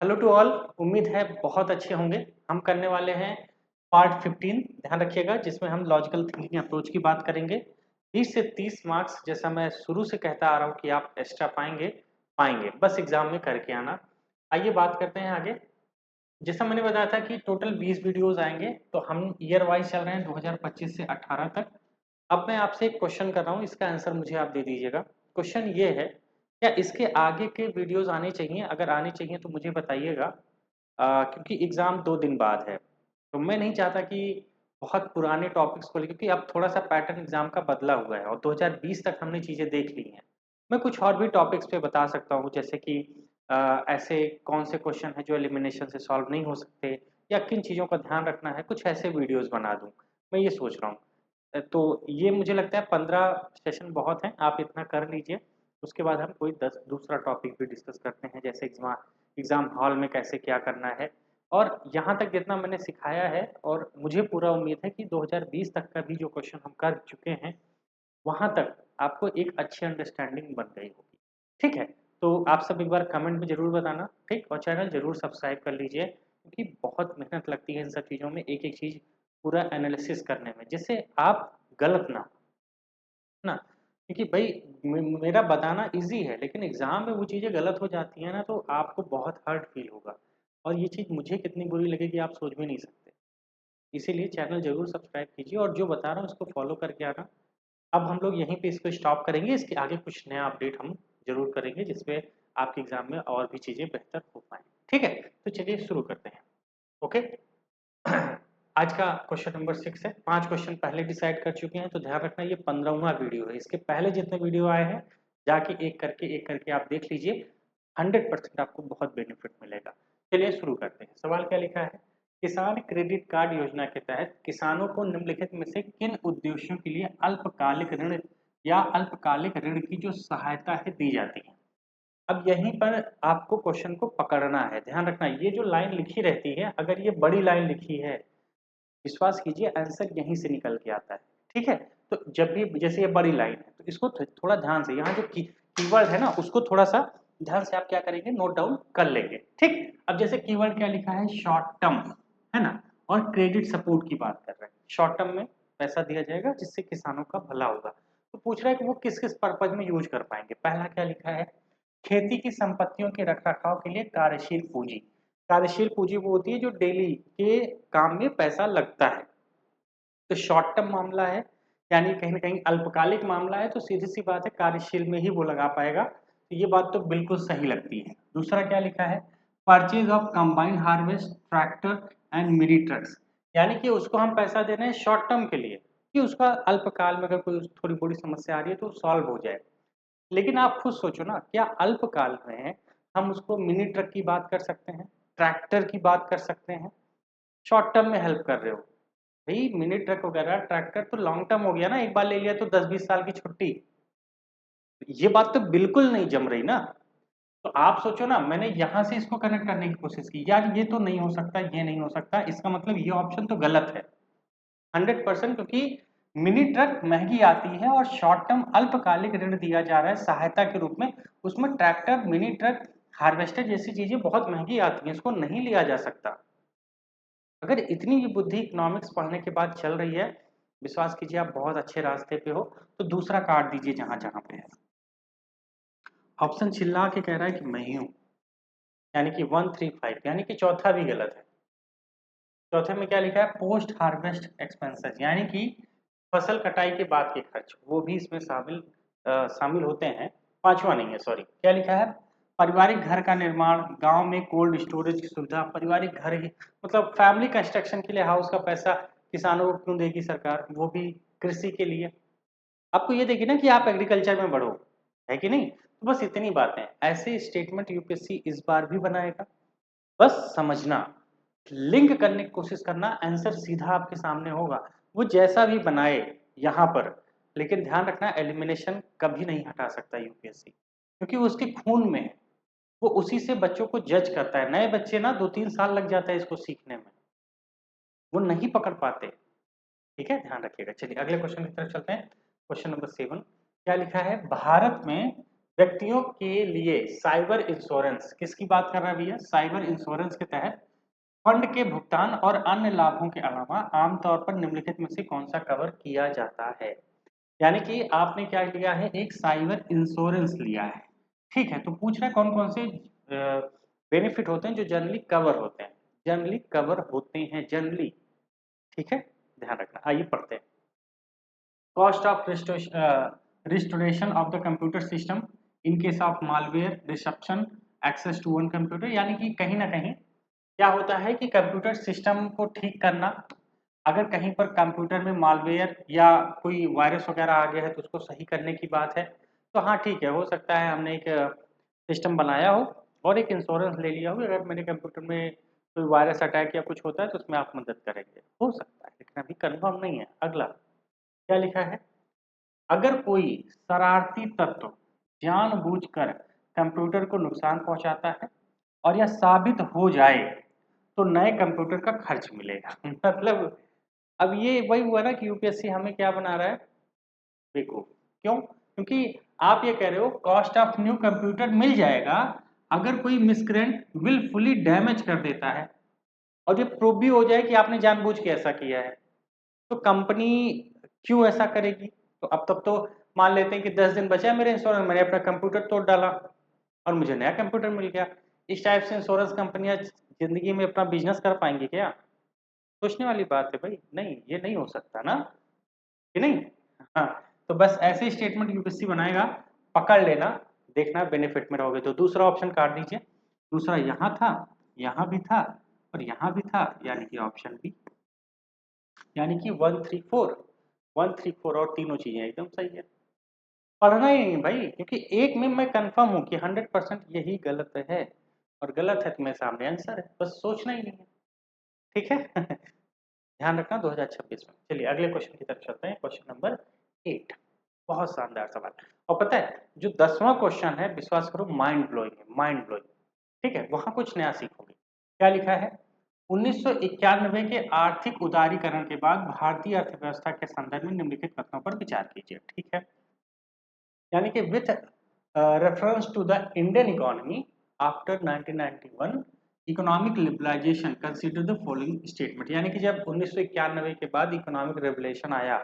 Hello to all. उम्मीद है बहुत अच्छे होंगे। हम करने वाले हैं पार्ट 15, ध्यान रखिएगा, जिसमें हम लॉजिकल थिंकिंग अप्रोच की बात करेंगे। 20 से 30 मार्क्स, जैसा मैं शुरू से कहता आ रहा हूँ कि आप एक्स्ट्रा पाएंगे पाएंगे, बस एग्जाम में करके आना। आइए बात करते हैं आगे। जैसा मैंने बताया था कि टोटल 20 वीडियोस आएंगे, तो हम ईयर वाइज चल रहे हैं 2025 से 18 तक। अब मैं आपसे एक क्वेश्चन कर रहा हूँ, इसका आंसर मुझे आप दे दीजिएगा। क्वेश्चन ये है, क्या इसके आगे के वीडियोस आने चाहिए? अगर आने चाहिए तो मुझे बताइएगा, क्योंकि एग्ज़ाम 2 दिन बाद है। तो मैं नहीं चाहता कि बहुत पुराने टॉपिक्स को लेके, क्योंकि अब थोड़ा सा पैटर्न एग्ज़ाम का बदला हुआ है और 2020 तक हमने चीज़ें देख ली हैं। मैं कुछ और भी टॉपिक्स पे बता सकता हूँ, जैसे कि ऐसे कौन से क्वेश्चन हैं जो एलिमिनेशन से सॉल्व नहीं हो सकते, या किन चीज़ों का ध्यान रखना है, कुछ ऐसे वीडियोस बना दूँ। मैं ये सोच रहा हूँ। तो ये मुझे लगता है 15 सेशन बहुत हैं, आप इतना कर लीजिए। उसके बाद हम कोई 10 दूसरा टॉपिक भी डिस्कस करते हैं, जैसे एग्ज़ाम हॉल में कैसे क्या करना है। और यहाँ तक जितना मैंने सिखाया है, और मुझे पूरा उम्मीद है कि 2020 तक का भी जो क्वेश्चन हम कर चुके हैं, वहाँ तक आपको एक अच्छी अंडरस्टैंडिंग बन गई होगी। ठीक है? तो आप सब एक बार कमेंट में ज़रूर बताना, ठीक? और चैनल ज़रूर सब्सक्राइब कर लीजिए, क्योंकि बहुत मेहनत लगती है इन सब चीज़ों में, एक-एक चीज़ पूरा एनालिसिस करने में, जिससे आप गलत ना हो, ना। क्योंकि भाई मेरा बताना इजी है, लेकिन एग्जाम में वो चीज़ें गलत हो जाती हैं ना, तो आपको बहुत हर्ट फील होगा। और ये चीज़ मुझे कितनी बुरी लगेगी आप सोच भी नहीं सकते। इसीलिए चैनल जरूर सब्सक्राइब कीजिए, और जो बता रहा हूँ उसको फॉलो करके आना। अब हम लोग यहीं पे इसको स्टॉप करेंगे, इसके आगे कुछ नया अपडेट हम जरूर करेंगे, जिसपे आपके एग्जाम में और भी चीज़ें बेहतर हो पाए। ठीक है, तो चलिए शुरू करते हैं। ओके। आज का क्वेश्चन नंबर 6 है। 5 क्वेश्चन पहले डिसाइड कर चुके हैं, तो ध्यान रखना ये 15वां वीडियो है। इसके पहले जितने वीडियो आए हैं, जाके एक करके आप देख लीजिए। 100% आपको बहुत बेनिफिट मिलेगा। चलिए शुरू करते हैं। सवाल क्या लिखा है? किसान क्रेडिट कार्ड योजना के तहत किसानों को निम्नलिखित में से किन उद्देश्यों के लिए अल्पकालिक ऋण या अल्पकालिक ऋण की जो सहायता है दी जाती है? अब यहीं पर आपको क्वेश्चन को पकड़ना है। ध्यान रखना, ये जो लाइन लिखी रहती है, अगर ये बड़ी लाइन लिखी है, विश्वास कीजिए आंसर यहीं से निकल के आता है। ठीक है? तो जब भी जैसे ये बड़ी लाइन है, तो इसको थोड़ा ध्यान से, यहाँ जो कीवर्ड है ना, उसको थोड़ा सा ध्यान से आप क्या करेंगे, नोट डाउन कर लेंगे। ठीक? अब जैसे कीवर्ड क्या लिखा है, शॉर्ट टर्म, है ना, और क्रेडिट सपोर्ट की बात कर रहे हैं। शॉर्ट टर्म में पैसा दिया जाएगा जिससे किसानों का भला होगा। तो पूछ रहा है कि वो किस किस पर्पज में यूज कर पाएंगे। पहला क्या लिखा है, खेती की संपत्तियों के रखरखाव के लिए कार्यशील पूंजी। कार्यशील पूंजी वो होती है जो डेली के काम में पैसा लगता है। तो शॉर्ट टर्म मामला है, यानी कहीं ना कहीं अल्पकालिक मामला है, तो सीधी सी बात है कार्यशील में ही वो लगा पाएगा। तो ये बात तो बिल्कुल सही लगती है। दूसरा क्या लिखा है, purchase of combined harvest tractor and mini trucks, यानी कि उसको हम पैसा दे रहे हैं शॉर्ट टर्म के लिए, कि उसका अल्पकाल में अगर कोई थोड़ी बड़ी समस्या आ रही है तो सॉल्व हो जाए। लेकिन आप खुद सोचो ना, क्या अल्पकाल में हम उसको मिनी ट्रक की बात कर सकते हैं, ट्रैक्टर की बात कर सकते हैं? शॉर्ट टर्म में हेल्प कर रहे हो भाई, मिनी ट्रक वगैरह, ट्रैक्टर तो लॉन्ग टर्म हो गया ना, एक बार ले लिया तो 10-20 साल की छुट्टी। ये बात तो बिल्कुल नहीं जम रही ना। तो आप सोचो ना, मैंने यहां से इसको कनेक्ट करने की कोशिश की, यार ये तो नहीं हो सकता, ये नहीं हो सकता, इसका मतलब ये ऑप्शन तो गलत है 100%। क्योंकि मिनी ट्रक महंगी आती है और शॉर्ट टर्म अल्पकालिक ऋण दिया जा रहा है सहायता के रूप में, उसमें ट्रैक्टर, मिनी ट्रक, हार्वेस्टर जैसी चीजें बहुत महंगी आती हैं, इसको नहीं लिया जा सकता। अगर इतनी भी बुद्धि इकोनॉमिक्स पढ़ने के बाद चल रही है, विश्वास कीजिए आप बहुत अच्छे रास्ते पे हो। तो दूसरा काट दीजिए जहां जहां पे है। ऑप्शन चिल्ला के कह रहा है कि मैं ही हूं, यानी कि 135, यानी कि चौथा भी गलत है। चौथे में क्या लिखा है, पोस्ट हार्वेस्ट एक्सपेंसेस, यानी कि फसल कटाई के बाद के खर्च, वो भी इसमें शामिल होते हैं। पांचवा नहीं है, सॉरी, क्या लिखा है, पारिवारिक घर का निर्माण, गांव में कोल्ड स्टोरेज की सुविधा। पारिवारिक घर ही मतलब फैमिली कंस्ट्रक्शन के लिए हाउस का पैसा किसानों को क्यों देगी सरकार, वो भी कृषि के लिए। आपको ये देखिए ना कि आप एग्रीकल्चर में बढ़ो, है कि नहीं? तो बस इतनी बातें, ऐसे स्टेटमेंट यूपीएससी इस बार भी बनाएगा। बस समझना, लिंक करने की कोशिश करना, आंसर सीधा आपके सामने होगा, वो जैसा भी बनाए यहाँ पर। लेकिन ध्यान रखना, एलिमिनेशन कभी नहीं हटा सकता यूपीएससी, क्योंकि वो उसके खून में है। वो उसी से बच्चों को जज करता है। नए बच्चे ना 2-3 साल लग जाता है इसको सीखने में, वो नहीं पकड़ पाते। ठीक है, ध्यान रखिएगा। चलिए अगले क्वेश्चन की तरफ चलते हैं। क्वेश्चन नंबर 7 क्या लिखा है, भारत में व्यक्तियों के लिए साइबर इंश्योरेंस किसकी बात कर रहा है भैया? साइबर इंश्योरेंस के तहत फंड के भुगतान और अन्य लाभों के अलावा आमतौर पर निम्नलिखित में से कौन सा कवर किया जाता है? यानी कि आपने क्या लिया है? एक साइबर इंश्योरेंस लिया है, ठीक है। तो पूछ रहा है कौन कौन से बेनिफिट होते हैं जो जनरली कवर होते हैं, जनरली कवर होते हैं जनरली, ठीक है, ध्यान रखना। आइए पढ़ते हैं। Cost of restoration of the computer system in case of malware reception access to one computer, यानी कि कहीं ना कहीं क्या होता है कि कंप्यूटर सिस्टम को ठीक करना, अगर कहीं पर कंप्यूटर में मालवेयर या कोई वायरस वगैरह आ गया है तो उसको सही करने की बात है। तो हाँ ठीक है, हो सकता है हमने एक सिस्टम बनाया हो और एक इंश्योरेंस ले लिया हो, अगर मेरे कंप्यूटर में कोई वायरस अटैक या कुछ होता है तो उसमें आप मदद करेंगे, हो सकता है, लेकिन अभी कंफर्म नहीं है। अगला क्या लिखा है? अगर कोई शरारती तत्व जानबूझकर कंप्यूटर को नुकसान पहुंचाता है और यह साबित हो जाए तो नए कंप्यूटर का खर्च मिलेगा। मतलब अब ये वही हुआ ना कि यूपीएससी हमें क्या बना रहा है? बेवकूफ। क्यों? क्योंकि आप ये कह रहे हो कॉस्ट ऑफ न्यू कंप्यूटर मिल जाएगा अगर कोई मिसक्रेंट विलफुली डैमेज कर देता है और ये प्रूव भी हो जाए कि आपने जानबूझ के ऐसा किया है, तो कंपनी क्यों ऐसा करेगी? तो अब तब तो मान लेते हैं कि 10 दिन बचा है मेरे इंश्योरेंस, मैंने अपना कंप्यूटर तोड़ डाला और मुझे नया कंप्यूटर मिल गया। इस टाइप से इंश्योरेंस कंपनियां जिंदगी में अपना बिजनेस कर पाएंगी क्या? सोचने वाली बात है भाई। नहीं, ये नहीं हो सकता ना, कि नहीं? हाँ, तो बस ऐसे स्टेटमेंट यूपीएससी बनाएगा, पकड़ लेना, देखना बेनिफिट में रहोगे। तो दूसरा ऑप्शन काट दीजिए। दूसरा यहाँ था, यहाँ भी था और यहाँ भी था, यानी कि ऑप्शन बी, यानी कि 134, 134 और तीनों चीजें एकदम सही है। पढ़ना ही नहीं भाई, क्योंकि एक में मैं कंफर्म हूं कि 100% यही गलत है, और गलत है तो मेरे सामने आंसर है, बस सोचना ही नहीं है, ठीक है। ध्यान रखना 2026 में। चलिए अगले क्वेश्चन की तरफ चलते हैं, क्वेश्चन नंबर 8। बहुत शानदार सवाल। और पता है जो 10वां क्वेश्चन है, विश्वास करो माइंड ब्लोइंग है, माइंड ब्लोइंग, ठीक है, वहां कुछ नया सीखोगे। क्या लिखा है? 1991 के आर्थिक उदारीकरण के बाद भारतीय अर्थव्यवस्था के संदर्भ में निम्नलिखित कथनों पर विचार कीजिए, ठीक है। यानी कि with reference to the Indian economy after 1991 economic liberalisation consider the following statement, यानी कि जब 1991 के बाद इकोनॉमिक रेवोल्यूशन आया,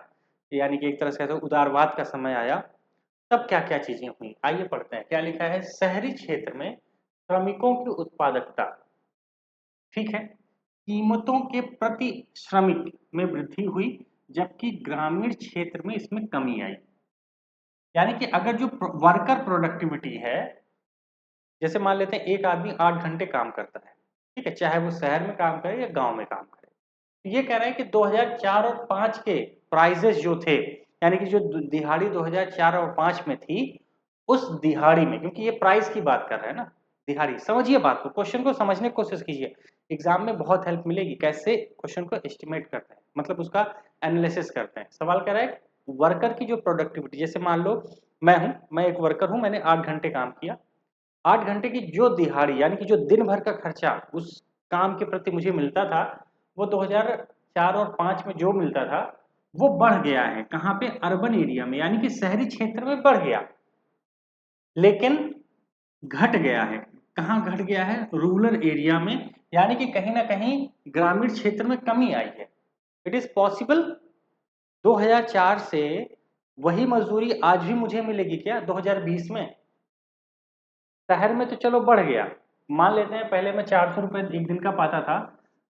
यानी कि एक तरह से उदारवाद का समय आया, तब क्या क्या चीजें हुई, आइए पढ़ते हैं। क्या लिखा है? शहरी क्षेत्र में श्रमिकों की उत्पादकता, ठीक है, कीमतों के प्रति श्रमिक में वृद्धि हुई, जबकि ग्रामीण क्षेत्र में इसमें कमी आई। यानी कि अगर जो वर्कर प्रोडक्टिविटी है, जैसे मान लेते हैं एक आदमी 8 घंटे काम करता है, ठीक है, चाहे वो शहर में काम करे या गांव में काम करे, तो ये कह रहे हैं कि 2004 और 5 के प्राइजेस जो थे, यानी कि जो दिहाड़ी 2004 और 5 में थी, उस दिहाड़ी में, क्योंकि ये प्राइस की बात कर रहे हैं ना, दिहाड़ी, समझिए बात को, क्वेश्चन को समझने की कोशिश कीजिए, एग्जाम में बहुत हेल्प मिलेगी कैसे क्वेश्चन को एस्टिमेट करते हैं, मतलब उसका एनालिसिस करते हैं। सवाल कह रहा है वर्कर की जो प्रोडक्टिविटी, जैसे मान लो मैं एक वर्कर हूं, मैंने 8 घंटे काम किया, 8 घंटे की जो दिहाड़ी, यानी कि जो दिन भर का खर्चा उस काम के प्रति मुझे मिलता था, वो 2004 और 5 में जो मिलता था वो बढ़ गया है। कहाँ पे? अर्बन एरिया में, यानी कि शहरी क्षेत्र में बढ़ गया, लेकिन घट गया है। कहाँ घट गया है? रूरल एरिया में, यानी कि कहीं ना कहीं ग्रामीण क्षेत्र में कमी आई है। इट इज पॉसिबल 2004 से वही मजदूरी आज भी मुझे मिलेगी क्या 2020 में? शहर में तो चलो बढ़ गया, मान लेते हैं पहले मैं 400 रुपये एक दिन का पाता था,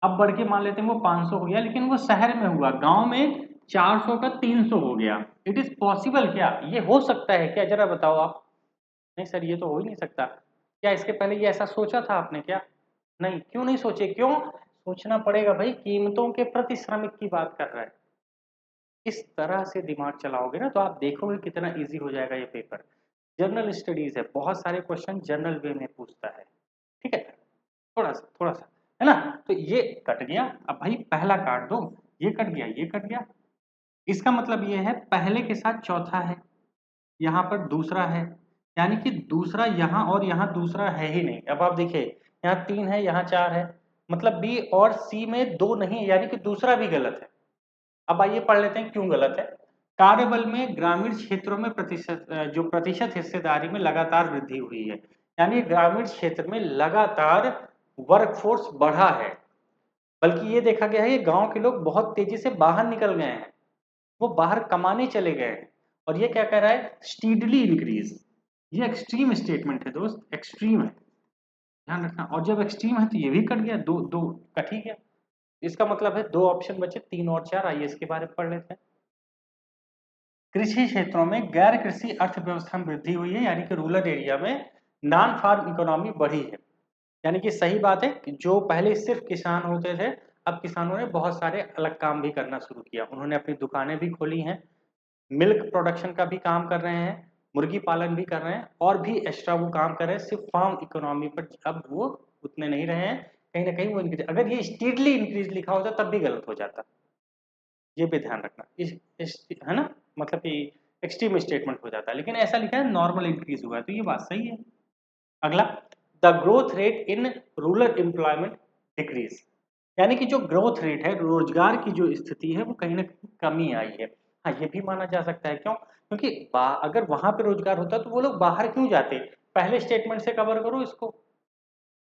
अब बढ़ के मान लेते हैं वो 500 हो गया, लेकिन वो शहर में हुआ, गांव में 400 का 300 हो गया। इट इज पॉसिबल क्या? ये हो सकता है क्या, जरा बताओ आप। नहीं सर, ये तो हो ही नहीं सकता। क्या इसके पहले ये ऐसा सोचा था आपने क्या? नहीं, क्यों नहीं सोचे? क्यों सोचना पड़ेगा भाई? कीमतों के प्रति श्रमिक की बात कर रहा है। इस तरह से दिमाग चलाओगे ना तो आप देखोगे कितना इजी हो जाएगा ये पेपर। जनरल स्टडीज है, बहुत सारे क्वेश्चन जनरल वे में पूछता है, ठीक है, थोड़ा सा, है ना। तो ये कट गया, अब भाई पहला काट दो, ये कट गया, ये कट गया, इसका मतलब ये है पहले के साथ चौथा है, यहाँ पर दूसरा है, यानी कि दूसरा यहाँ और यहाँ दूसरा है ही नहीं। अब आप देखिए, यहाँ 3 है, यहाँ 4 है, मतलब बी और सी में 2 नहीं है, यानी कि दूसरा भी गलत है। अब आइए पढ़ लेते हैं क्यों गलत है। कार्यबल में ग्रामीण क्षेत्रों में प्रतिशत हिस्सेदारी में लगातार वृद्धि हुई है, यानी ग्रामीण क्षेत्र में लगातार वर्कफोर्स बढ़ा है। बल्कि ये देखा गया है कि गांव के लोग बहुत तेजी से बाहर निकल गए हैं, वो बाहर कमाने चले गए हैं। और ये क्या कह रहा है, स्टीडली इंक्रीज। ये एक्सट्रीम स्टेटमेंट है दोस्त, एक्सट्रीम है, ध्यान रखना। और जब एक्सट्रीम है तो ये भी कट गया, दो दो कट ही गया। इसका मतलब है 2 ऑप्शन बचे, 3 और 4। आइए इसके बारे में पढ़ लेते हैं। कृषि क्षेत्रों में गैर कृषि अर्थव्यवस्था में वृद्धि हुई है, यानी कि रूरल एरिया में नॉन फार्म इकोनॉमी बढ़ी है। यानी कि सही बात है कि जो पहले सिर्फ किसान होते थे, अब किसानों ने बहुत सारे अलग काम भी करना शुरू किया। उन्होंने अपनी दुकानें भी खोली हैं, मिल्क प्रोडक्शन का भी काम कर रहे हैं, मुर्गी पालन भी कर रहे हैं, और भी एक्स्ट्रा वो काम कर रहे हैं। सिर्फ फार्म इकोनॉमी पर अब वो उतने नहीं रहे हैं, कहीं ना कहीं वो इंक्रीज। अगर ये स्टीडली इंक्रीज लिखा होता तब भी गलत हो जाता, ये भी ध्यान रखना। है ना, मतलब कि एक्सट्रीम स्टेटमेंट हो जाता है, लेकिन ऐसा लिखा है नॉर्मल इंक्रीज हुआ है, तो ये बात सही है। अगला, the growth rate in rural employment decrease, यानी कि जो ग्रोथ रेट है, रोजगार की जो स्थिति है, वो कहीं ना कहीं कमी आई है। हाँ, ये भी माना जा सकता है। क्यों? क्योंकि अगर वहां पे रोजगार होता तो वो लोग बाहर क्यों जाते? पहले स्टेटमेंट से कवर करो इसको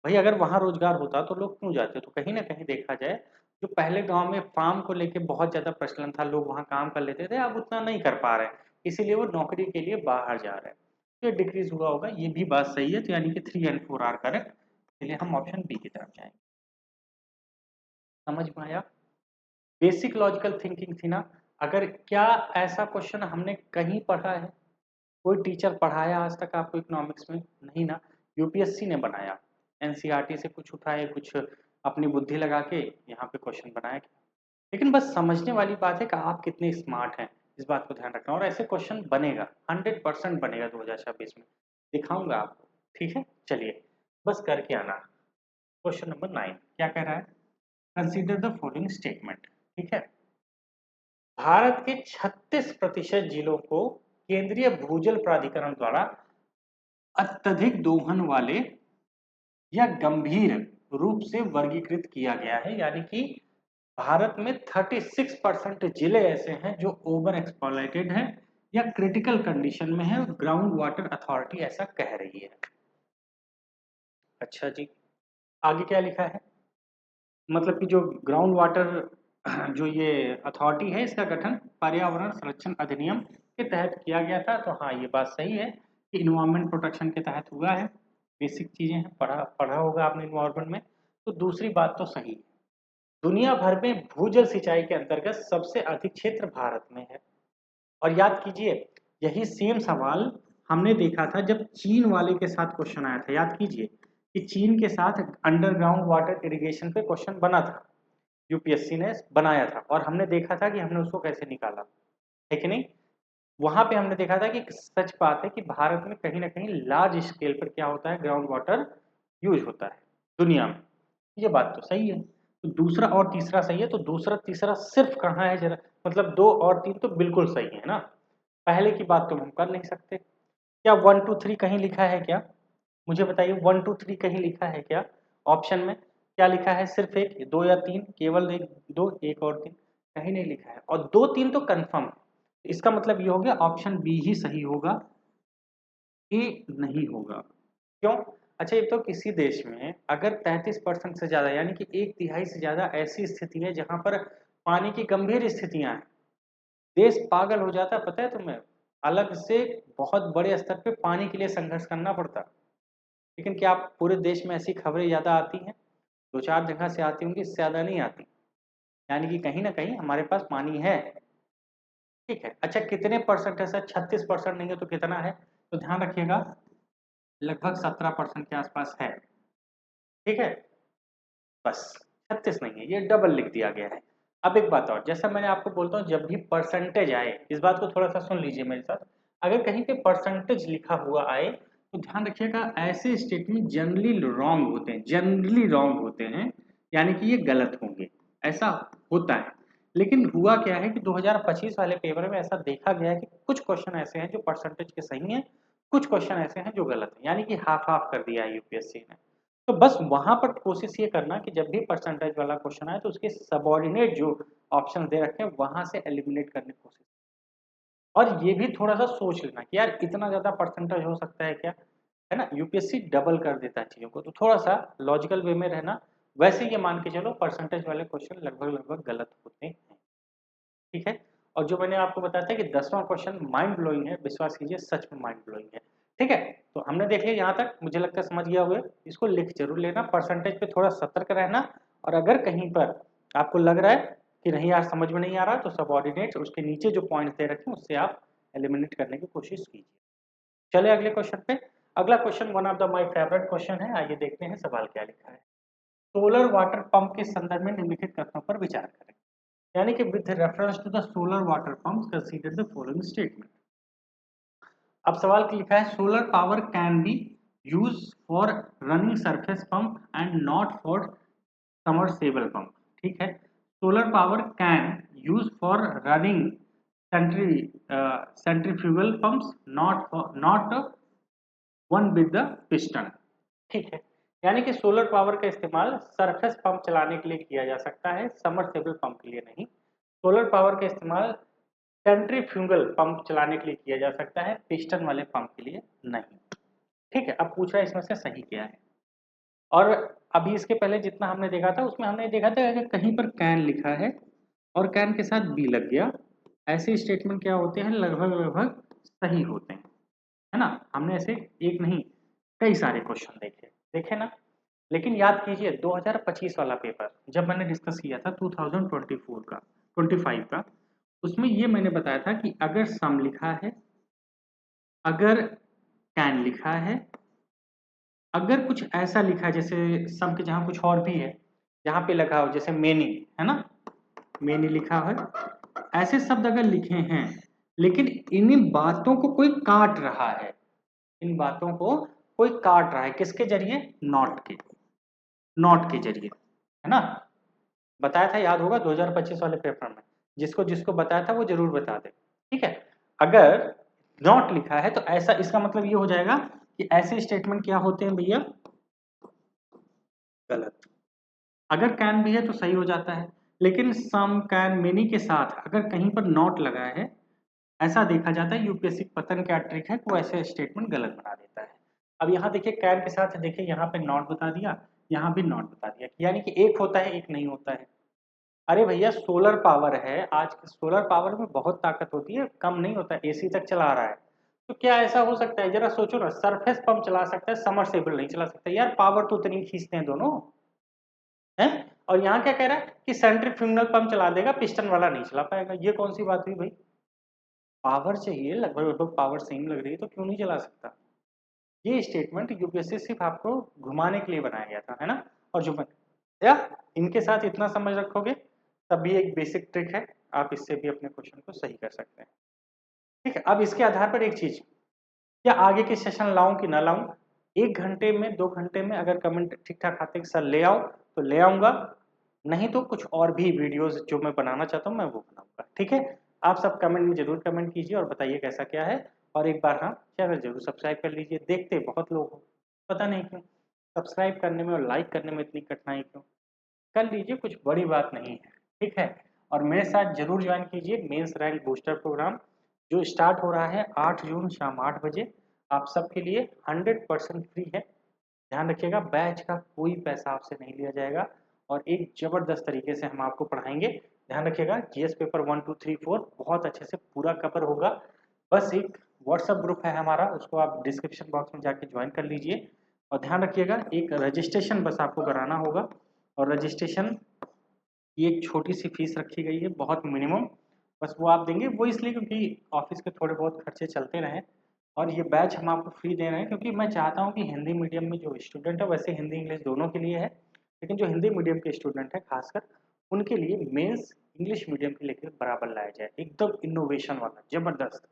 भाई। अगर वहां रोजगार होता तो लोग क्यों जाते? तो कहीं ना कहीं देखा जाए, जो पहले गांव में फार्म को लेके बहुत ज्यादा प्रचलन था, लोग वहां काम कर लेते थे, अब उतना नहीं कर पा रहे हैं, इसीलिए वो नौकरी के लिए बाहर जा रहे हैं, तो ये डिक्रीज हुआ होगा। ये भी बात सही है, तो यानी कि 3 एंड 4 आर करेक्ट। इसलिए हम ऑप्शन बी की तरफ जाएंगे। समझ में आया? बेसिक लॉजिकल थिंकिंग थी ना। अगर क्या ऐसा क्वेश्चन हमने कहीं पढ़ा है? कोई टीचर पढ़ाया आज तक आपको इकोनॉमिक्स में? नहीं ना, यूपीएससी ने बनाया। एनसीईआरटी से कुछ उठाए, कुछ अपनी बुद्धि लगा के यहाँ पे क्वेश्चन बनाया। लेकिन बस समझने वाली बात है कि आप कितने स्मार्ट हैं, इस बात को ध्यान रखना। और ऐसे क्वेश्चन बनेगा, 100% बनेगा 2026 में, दिखाऊंगा आपको। ठीक है, चलिए बस करके आना। क्वेश्चन नंबर 9 क्या कह रहा है? Consider the following statement. ठीक है, भारत के 36% जिलों को केंद्रीय भूजल प्राधिकरण द्वारा अत्यधिक दोहन वाले या गंभीर रूप से वर्गीकृत किया गया है। यानी कि भारत में 36% जिले ऐसे हैं जो ओवर एक्सप्लॉइटेड हैं या क्रिटिकल कंडीशन में है, ग्राउंड वाटर अथॉरिटी ऐसा कह रही है। अच्छा जी, आगे क्या लिखा है? मतलब कि जो ग्राउंड वाटर जो ये अथॉरिटी है, इसका गठन पर्यावरण संरक्षण अधिनियम के तहत किया गया था। तो हाँ, ये बात सही है कि इन्वायरमेंट प्रोटेक्शन के तहत हुआ है। बेसिक चीजें हैं, पढ़ा पढ़ा होगा आपने इन्वायरमेंट में। तो दूसरी बात तो सही है। दुनिया भर में भूजल सिंचाई के अंतर्गत सबसे अधिक क्षेत्र भारत में है। और याद कीजिए, यही सेम सवाल हमने देखा था जब चीन वाले के साथ क्वेश्चन आया था। याद कीजिए कि चीन के साथ अंडरग्राउंड वाटर इरिगेशन पे क्वेश्चन बना था, यूपीएससी ने बनाया था, और हमने देखा था कि हमने उसको कैसे निकाला, है कि नहीं? वहां पे हमने देखा था कि सच बात है कि भारत में कहीं ना कहीं लार्ज स्केल पर क्या होता है, ग्राउंड वाटर यूज होता है दुनिया में। ये बात तो सही है। तो दूसरा और तीसरा सही है, तो दूसरा तीसरा सिर्फ कहाँ है जरा, मतलब 2 और 3 तो बिल्कुल सही है ना। पहले की बात तो हम कर नहीं सकते। क्या 1 2 3 कहीं लिखा है क्या? मुझे बताइए, 1 2 3 कहीं लिखा है क्या? ऑप्शन में क्या लिखा है? सिर्फ एक, 2 या 3? केवल एक, 2, एक और 3? कहीं नहीं लिखा है। और 2 3 तो कंफर्म है। इसका मतलब ये हो गया ऑप्शन बी ही सही होगा, ए नहीं होगा। क्यों? अच्छा, एक तो किसी देश में अगर 33% से ज्यादा, यानी कि 1/3 से ज्यादा ऐसी स्थिति है जहां पर पानी की गंभीर स्थितियां हैं, देश पागल हो जाता है। पता है तुम्हें, अलग से बहुत बड़े स्तर पे पानी के लिए संघर्ष करना पड़ता। लेकिन क्या आप पूरे देश में ऐसी खबरें ज्यादा आती हैं? 2 4 जगह से आती होंगी, इससे ज्यादा नहीं आती। यानी कि कहीं ना कहीं हमारे पास पानी है। ठीक है, अच्छा कितने परसेंट है सर? 36% नहीं है तो कितना है? तो ध्यान रखिएगा, लगभग 17% के आसपास है। ठीक है, बस 36 नहीं है, ये डबल लिख दिया गया है। अब एक बात और, जैसा मैंने आपको बोलता हूँ, जब भी परसेंटेज आए, इस बात को थोड़ा सा सुन लीजिए मेरे साथ। अगर कहीं पे परसेंटेज लिखा हुआ आए तो ध्यान रखिएगा, ऐसे स्टेटमेंट जनरली रॉन्ग होते हैं, जनरली रॉन्ग होते हैं, यानी कि ये गलत होंगे, ऐसा होता है। लेकिन हुआ क्या है कि 2025 वाले पेपर में ऐसा देखा गया है कि कुछ क्वेश्चन ऐसे हैं जो परसेंटेज के सही हैं, कुछ क्वेश्चन ऐसे हैं जो गलत हैं, यानी कि हाफ हाफ कर दिया है यूपीएससी ने। तो बस वहां पर कोशिश ये करना कि जब भी परसेंटेज वाला क्वेश्चन आए तो उसके सबऑर्डिनेट जो ऑप्शन दे रखे हैं वहां से एलिमिनेट करने की कोशिश। और ये भी थोड़ा सा सोच लेना कि यार इतना ज़्यादा परसेंटेज हो सकता है क्या, है ना। यूपीएससी डबल कर देता है चीज़ों को, तो थोड़ा सा लॉजिकल वे में रहना। वैसे ये मान के चलो परसेंटेज वाले क्वेश्चन लगभग लगभग गलत होते हैं, ठीक है। और जो मैंने आपको बताया था कि 10वां क्वेश्चन माइंड ब्लोइंग है, विश्वास कीजिए सच में माइंड ब्लोइंग है, ठीक है। तो हमने देख लिया यहाँ तक, मुझे लगता है समझ गया हुए। इसको लिख जरूर लेना, परसेंटेज पे थोड़ा सतर्क रहना। और अगर कहीं पर आपको लग रहा है कि नहीं यार समझ में नहीं आ रहा, तो सबऑर्डिनेट उसके नीचे जो पॉइंट दे रखे हैं उससे आप एलिमिनेट करने की कोशिश कीजिए। चले अगले क्वेश्चन पे। अगला question one of the my favourite question है। आइए देखते हैं सवाल क्या लिखा है। सोलर वाटर पंप के संदर्भ में निम्नलिखित कथनों पर विचार करें। यानी कि with reference to the solar water pump consider the following statement. अब सवाल की लिखा है solar power can be use for running surface pump and not for submersible pump, ठीक है। Solar power can use for running centrifugal pumps, not one with the piston, ठीक है। यानी कि सोलर पावर का इस्तेमाल सरफेस पंप चलाने के लिए किया जा सकता है, सबमर्सिबल पंप के लिए नहीं। सोलर पावर का इस्तेमाल सेंट्रीफ्यूगल पंप चलाने के लिए किया जा सकता है, पिस्टन वाले पंप के लिए नहीं, ठीक है। अब पूछ रहा है इसमें से सही क्या है। और अभी इसके पहले जितना हमने देखा था उसमें हमने देखा था अगर कहीं पर कैन लिखा है और कैन के साथ बी लग गया, ऐसे स्टेटमेंट क्या होते हैं, लगभग लगभग सही होते हैं, है ना। हमने ऐसे एक नहीं कई सारे क्वेश्चन देखे देखे ना। लेकिन याद कीजिए 2025 वाला पेपर जब मैंने डिस्कस किया था 2024 का 25 का, उसमें ये मैंने बताया था कि अगर सम लिखा है, अगर कैन लिखा है, अगर कुछ ऐसा लिखा है जैसे सम के जहाँ कुछ और भी है, जहाँ पे लगा हो जैसे मेनी, है ना, मेनी लिखा है, ऐसे शब्द अगर लिखे हैं लेकिन इन बातों को कोई काट रहा है, इन बातों को कोई काट रहा है किसके जरिए, नॉट के जरिए, है ना। बताया था, याद होगा 2025 वाले पेपर में, जिसको जिसको बताया था वो जरूर बता दे, ठीक है। अगर नॉट लिखा है तो ऐसा इसका मतलब ये हो जाएगा कि ऐसे स्टेटमेंट क्या होते हैं भैया, गलत। अगर कैन भी है तो सही हो जाता है, लेकिन सम कैन मेनी के साथ अगर कहीं पर नॉट लगा है, ऐसा देखा जाता है यूपीएससी पतन क्या ट्रिक है, वो ऐसे स्टेटमेंट गलत बना देता है। अब यहाँ देखिए कैन के साथ देखिए यहाँ पे नॉट बता दिया, यहाँ भी नॉट बता दिया, यानी कि एक होता है एक नहीं होता है। अरे भैया सोलर पावर है, आज के सोलर पावर में बहुत ताकत होती है, कम नहीं होता, एसी तक चला रहा है। तो क्या ऐसा हो सकता है, जरा सोचो ना, सरफेस पंप चला सकता है, समरसेबल नहीं चला सकता, यार पावर तो उतनी खींचते हैं दोनों, है। और यहाँ क्या कह रहा है कि सेंट्रीफ्यूगल पंप चला देगा, पिस्टन वाला नहीं चला पाएगा, ये कौन सी बात हुई भाई। पावर चाहिए, लगभग लगभग पावर सेम लग रही है तो क्यों नहीं चला सकता। ये स्टेटमेंट यूपीएससी सिर्फ आपको घुमाने के लिए बनाया गया था, है ना। और जो या इनके साथ इतना समझ रखोगे तब भी एक बेसिक ट्रिक है, आप इससे भी अपने क्वेश्चन को सही कर सकते हैं, ठीक है। अब इसके आधार पर एक चीज, क्या आगे के सेशन लाऊं कि ना लाऊं, 1 घंटे में 2 घंटे में अगर कमेंट ठीक ठाक आते हैं सर ले आओ तो ले आऊंगा, नहीं तो कुछ और भी वीडियोस जो मैं बनाना चाहता हूं मैं वो बनाऊंगा, ठीक है। आप सब कमेंट में जरूर कमेंट कीजिए और बताइए कैसा क्या है। और एक बार हाँ चैनल जरूर सब्सक्राइब कर लीजिए, देखते बहुत लोग हो, पता नहीं क्यों सब्सक्राइब करने में और लाइक करने में इतनी कठिनाई क्यों, कर लीजिए, कुछ बड़ी बात नहीं है, ठीक है। और मेरे साथ जरूर ज्वाइन कीजिए मेंस रैंक बूस्टर प्रोग्राम, जो स्टार्ट हो रहा है 8 जून शाम 8 बजे, आप सबके लिए 100% फ्री है। ध्यान रखिएगा बैच का कोई पैसा आपसे नहीं लिया जाएगा और एक जबरदस्त तरीके से हम आपको पढ़ाएंगे। ध्यान रखिएगा जीएस पेपर 1 2 3 4 बहुत अच्छे से पूरा कवर होगा। बस एक व्हाट्सएप ग्रुप है हमारा, उसको आप डिस्क्रिप्शन बॉक्स में जाके ज्वाइन कर लीजिए। और ध्यान रखिएगा एक रजिस्ट्रेशन बस आपको कराना होगा, और रजिस्ट्रेशन की एक छोटी सी फीस रखी गई है, बहुत मिनिमम, बस वो आप देंगे, वो इसलिए क्योंकि ऑफिस के थोड़े बहुत खर्चे चलते रहें। और ये बैच हम आपको फ्री दे रहे हैं क्योंकि मैं चाहता हूँ कि हिंदी मीडियम में जो स्टूडेंट है, वैसे हिंदी इंग्लिश दोनों के लिए है, लेकिन जो हिंदी मीडियम के स्टूडेंट है खासकर उनके लिए मेंस इंग्लिश मीडियम के लेकर बराबर लाया जाए, एकदम इनोवेशन वाला जबरदस्त,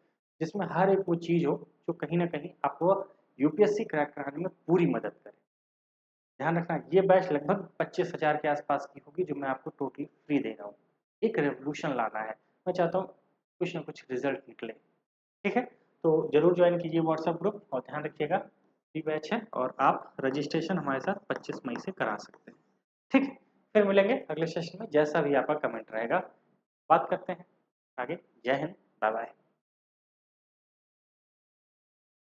जिसमें हर एक वो चीज़ हो जो कहीं ना कहीं आपको यूपीएससी क्रैक कराने में पूरी मदद करे। ध्यान रखना ये बैच लगभग 25,000 के आसपास की होगी जो मैं आपको टोटली फ्री दे रहा हूँ। एक रेवोल्यूशन लाना है, मैं चाहता हूँ कुछ ना कुछ रिजल्ट निकले, ठीक है। तो जरूर ज्वाइन कीजिए व्हाट्सएप ग्रुप और ध्यान रखिएगा फ्री बैच है और आप रजिस्ट्रेशन हमारे साथ 25 मई से करा सकते हैं, ठीक है। फिर मिलेंगे अगले सेशन में, जैसा भी आपका कमेंट रहेगा बात करते हैं आगे। जय हिंद, बाय बाय।